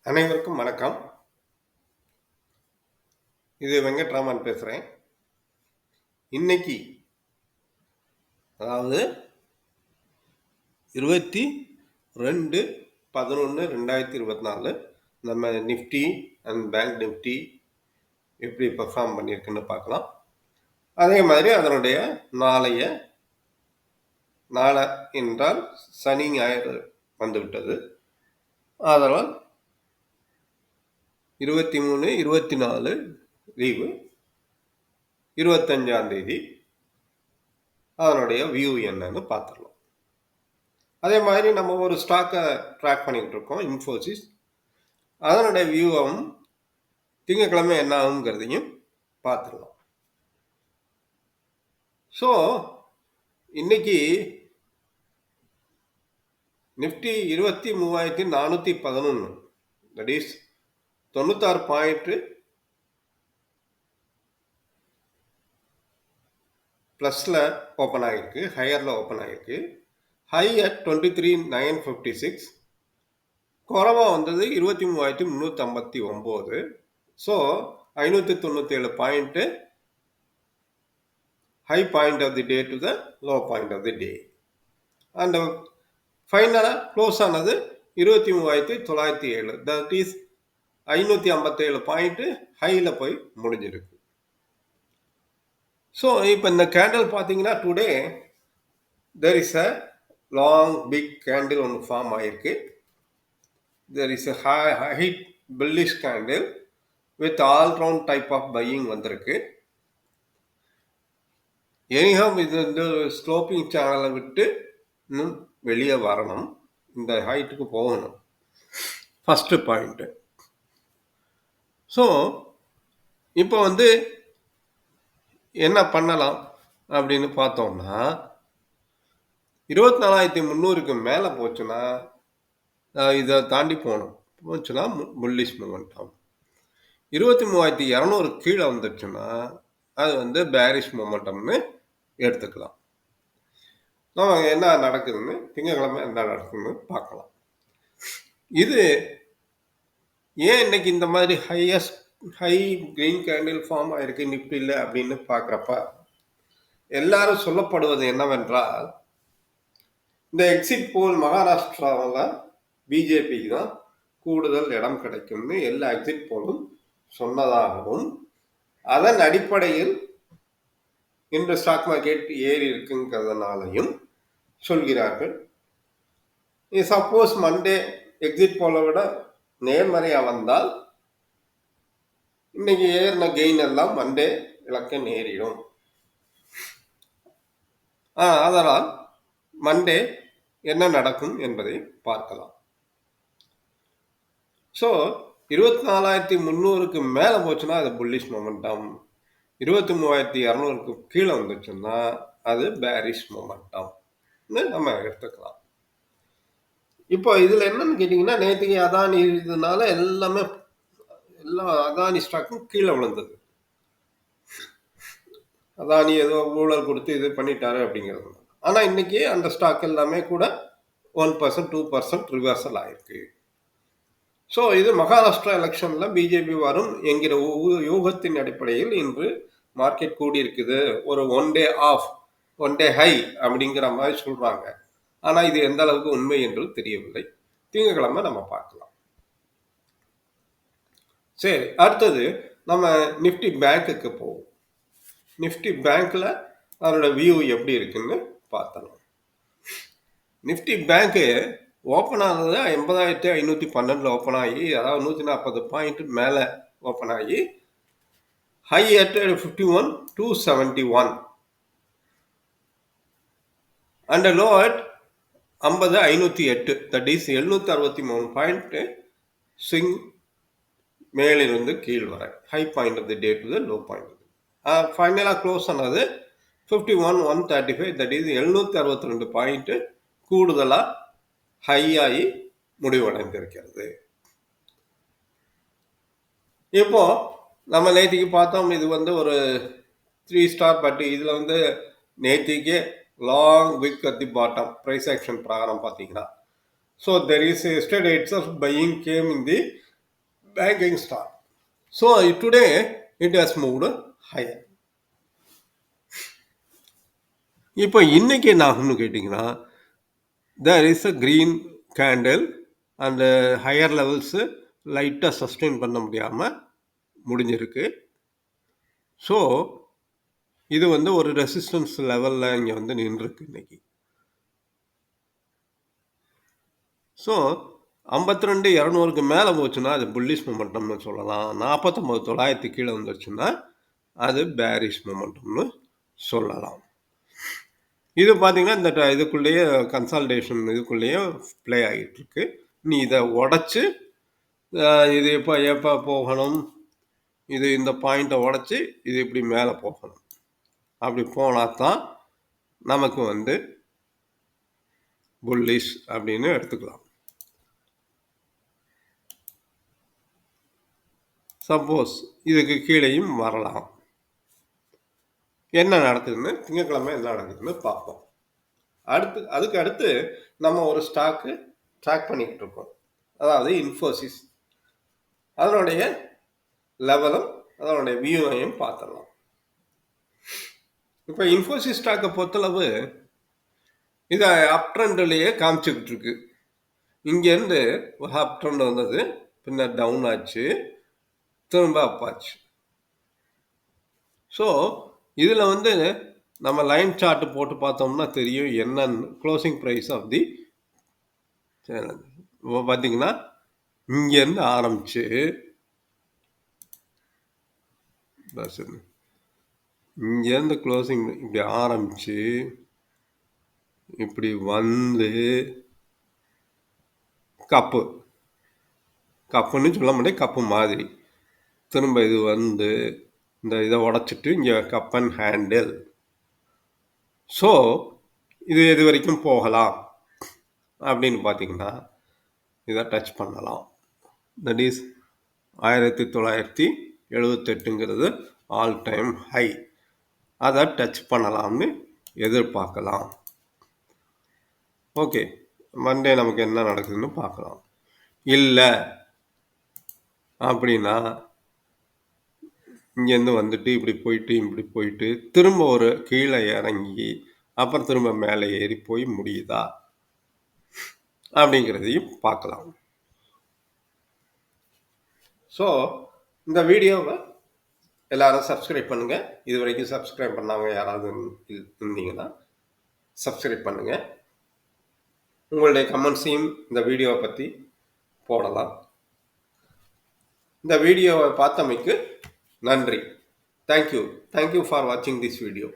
அனைவருக்கும் வணக்கம். இது வெங்கட்ராமன் பேசுறேன். இன்னைக்கு அதாவது 22/11/2024 நம்ம நிஃப்டி அண்ட் பேங்க் நிஃப்டி எப்படி பெர்ஃபார்ம் பண்ணியிருக்குன்னு பார்க்கலாம். அதே மாதிரி அதனுடைய நாளை என்றால் சனி ஞாயிறு வந்துவிட்டது. அதனால் 23, 24 லீவு, 25ஆம் தேதி அதனுடைய வியூ என்னன்னு பார்த்துடலாம். அதே மாதிரி நம்ம ஒரு ஸ்டாக்கை ட்ராக் பண்ணிக்கிட்டு இருக்கோம், இன்ஃபோசிஸ். அதனுடைய வியூவும் திங்கக்கிழமை என்ன ஆகுங்கிறதையும் பார்த்துடலாம். ஸோ இன்னைக்கு நிஃப்டி 23,411, தட் இஸ் 96 பாயிண்ட் ப்ளஸில் ஓப்பன் ஆகிருக்கு, ஹையரில் ஓப்பன் ஆகிருக்கு. ஹை அட் 23,956, குறைவாக வந்தது 23,359. So 597 point high point of the day to the low point of the day. And ஃபைனலாக க்ளோஸ் ஆனது 23,907, தட் இஸ் 557 பாயிண்ட்டு ஹையில் போய் முடிஞ்சிருக்கு. ஸோ இப்போ இந்த கேண்டில் பார்த்தீங்கன்னா today there is a long big candle ஒன்று ஃபார்ம் ஆகிருக்கு. There is a high bullish candle with all round type of buying வந்திருக்கு. எனிஹவ் இது வந்து ஸ்லோப்பிங் சேனலை விட்டு இன்னும் வெளியே வரணும், இந்த ஹைட்டுக்கு போகணும், ஃபஸ்ட்டு பாயிண்ட்டு. ஸோ இப்போ வந்து என்ன பண்ணலாம் அப்படின்னு பார்த்தோம்னா, 24,300க்கு மேலே போச்சுன்னா இதை தாண்டி போச்சுன்னா புல்லிஷ் மூமெண்டம். 23,200 கீழே வந்துடுச்சுன்னா அது வந்து பேரிஷ் மூமெண்டம்னு எடுத்துக்கலாம். நம்ம என்ன நடக்குதுன்னு திங்கக்கிழமை என்ன நடக்குதுன்னு பார்க்கலாம். இது ஏன் இன்னைக்கு இந்த மாதிரி ஹை கிரீன் கேண்டில் ஃபார்ம் ஆயிருக்கு நிஃப்டியில் அப்படின்னு பார்க்குறப்ப எல்லாரும் சொல்லப்படுவது என்னவென்றால், இந்த எக்ஸிட் போல் மகாராஷ்டிராவில் பிஜேபிக்கு தான் கூடுதல் இடம் கிடைக்கும்னு எல்லா எக்ஸிட் போலும் சொன்னதாகவும், அதன் அடிப்படையில் இன்று ஸ்டாக் மார்க்கெட் ஏறி இருக்குங்கிறதுனாலையும் சொல்கிறார்கள். சப்போஸ் மண்டே எக்ஸிட் போல விட நேர்மறையாக வந்தால் இன்னைக்கு ஏறின கெயின் எல்லாம் மண்டே இலக்க நேரிடும். அதனால் மண்டே என்ன நடக்கும் என்பதை பார்க்கலாம். ஸோ 24,300க்கு மேலே போச்சுன்னா அது புல்லிஷ் மொமெண்டம், 23,200க்கு கீழே வந்துச்சுன்னா அது பேரிஷ் மொமெண்டம்னு நம்ம எடுத்துக்கலாம். இப்போ இதில் என்னன்னு கேட்டிங்கன்னா, நேற்றுக்கு அதானி இதனால எல்லா அதானி ஸ்டாக்கும் கீழே விழுந்தது. அதானி ஏதோ ஊழல் கொடுத்து இது பண்ணிட்டாரு அப்படிங்கிறது. ஆனால் இன்னைக்கு அந்த ஸ்டாக் எல்லாமே கூட 1%, 2% ரிவர்சல் ஆயிருக்கு. ஸோ இது மகாராஷ்டிரா எலெக்ஷனில் பிஜேபி வரும் என்கிற யூகத்தின் அடிப்படையில் இன்று மார்க்கெட் கூடியிருக்குது. ஒரு ஒன் டே ஹை அப்படிங்கிற மாதிரி சொல்கிறாங்க. ஆனால் இது எந்த அளவுக்கு உண்மை என்று தெரியவில்லை. திங்கக்கிழமை நம்ம பார்க்கலாம். சரி, அடுத்தது நம்ம நிஃப்டி பேங்க்குக்கு போவோம். நிஃப்டி பேங்க்கில் அதோட வியூ எப்படி இருக்குன்னு பார்த்தலாம். நிஃப்டி பேங்க்கு ஓப்பன் ஆனது 80,512 ஓப்பன் ஆகி, அதாவது 140 பாயிண்ட் மேலே ஓப்பன் ஆகி high at 51,271 and low at 50,508, that is 763 point swing மேலிருந்து கீழ் வரை. High point of the day to the low point. ஃபைனலாக க்ளோஸ் ஆனது 51,135, தட் இஸ் 762 பாயிண்ட் கூடுதலாக ஹையாகி முடிவடைந்திருக்கிறது. இப்போ நம்ம நேற்றுக்கு பார்த்தோம், இது வந்து ஒரு 3 ஸ்டார், பட் இதில் வந்து நேற்றுக்கே long wick at the bottom price action பிரகாரம் பார்த்தீங்கன்னா. So there is yesterday it's of buying game in the banking stock. So today it has moved higher. இப்போ இன்னைக்கு என்ன ஆகும்னு கேட்டிங்கன்னா, there is a green candle and higher levels லைட்டாக sustain பண்ண முடியாமல் முடிஞ்சிருக்கு. ஸோ இது வந்து ஒரு ரெசிஸ்டன்ஸ் லெவலில் இங்கே வந்து நின்றுருக்கு இன்னைக்கு. ஸோ 52,200க்கு மேலே போச்சுன்னா அது புல்லிஷ் மொமெண்டம்னு சொல்லலாம். 49,900 கீழே வந்துருச்சுன்னா அது பேரிஷ் மொமெண்டம்னு சொல்லலாம். இது பார்த்தீங்கன்னா இந்த இதுக்குள்ளேயே கன்சால்டேஷன் இதுக்குள்ளேயே ப்ளே ஆகிட்டு இருக்கு. நீ இதை உடச்சி இது எப்போ போகணும், இது இந்த பாயிண்ட்டை உடச்சி இது இப்படி மேலே போகணும். அப்படி போனால் தான் நமக்கு வந்து புல்லிஷ் அப்படின்னு எடுத்துக்கலாம். சப்போஸ் இதுக்கு கீழேயும் வரலாம். என்ன நடக்குதுன்னு திங்கட்கிழமை என்ன நடக்குதுன்னு பார்ப்போம். அதுக்கு அடுத்து நம்ம ஒரு ஸ்டாக்கு ட்ராக் பண்ணிக்கிட்டு இருக்கோம். அதாவது இன்ஃபோசிஸ். அதனுடைய லெவலும் அதனுடைய வியூவையும் பார்த்துடலாம். இப்போ இன்ஃபோசிஸ் ஸ்டாக்கை பொறுத்தளவு இதை அப் ட்ரெண்ட்லேயே காமிச்சுக்கிட்டு இருக்கு. இங்கேருந்து ஒரு அப் ட்ரெண்ட் வந்தது, பின்னர் டவுன் ஆச்சு, திரும்ப அப் ஆச்சு. ஸோ இதில் வந்து நம்ம லைன் சார்ட் போட்டு பார்த்தோம்னா தெரியும் என்னன்னு. க்ளோசிங் ப்ரைஸ் ஆஃப் தி பார்த்தீங்கன்னா இங்கேருந்து ஆரம்பிச்சு இங்கேருந்து க்ளோசிங் இப்படி ஆரம்பிச்சு இப்படி வந்து கப்புன்னு சொல்ல முடியாது, கப்பு மாதிரி திரும்ப இது வந்து இந்த இதை உடச்சிட்டு இங்கே கப் அண்ட் ஹேண்டில். ஸோ இது எது வரைக்கும் போகலாம் அப்படின்னு பார்த்தீங்கன்னா இதை டச் பண்ணலாம். தட் இஸ் 1978ங்கிறது ஆல் டைம் ஹை. அதை டச் பண்ணலாம்னு எதிர்பார்க்கலாம். ஓகே, மண்டே நமக்கு என்ன நடக்குதுன்னு பார்க்கலாம். இல்லை அப்படின்னா இங்கேருந்து வந்துட்டு இப்படி போயிட்டு திரும்ப ஒரு கீழே இறங்கி அப்புறம் திரும்ப மேலே ஏறி போய் முடியுதா அப்படிங்கிறதையும் பார்க்கலாம். ஸோ இந்த வீடியோவை எல்லாரும் சப்ஸ்கிரைப் பண்ணுங்கள். இது வரைக்கும் சப்ஸ்கிரைப் பண்ணாங்க யாராவது இருந்தீங்கன்னா சப்ஸ்கிரைப் பண்ணுங்கள். உங்களுடைய கமெண்ட்ஸையும் இந்த வீடியோவை பற்றி போடலாம். இந்த வீடியோவை பார்த்தமைக்கு நன்றி. தேங்க்யூ ஃபார் வாட்சிங் திஸ் வீடியோ.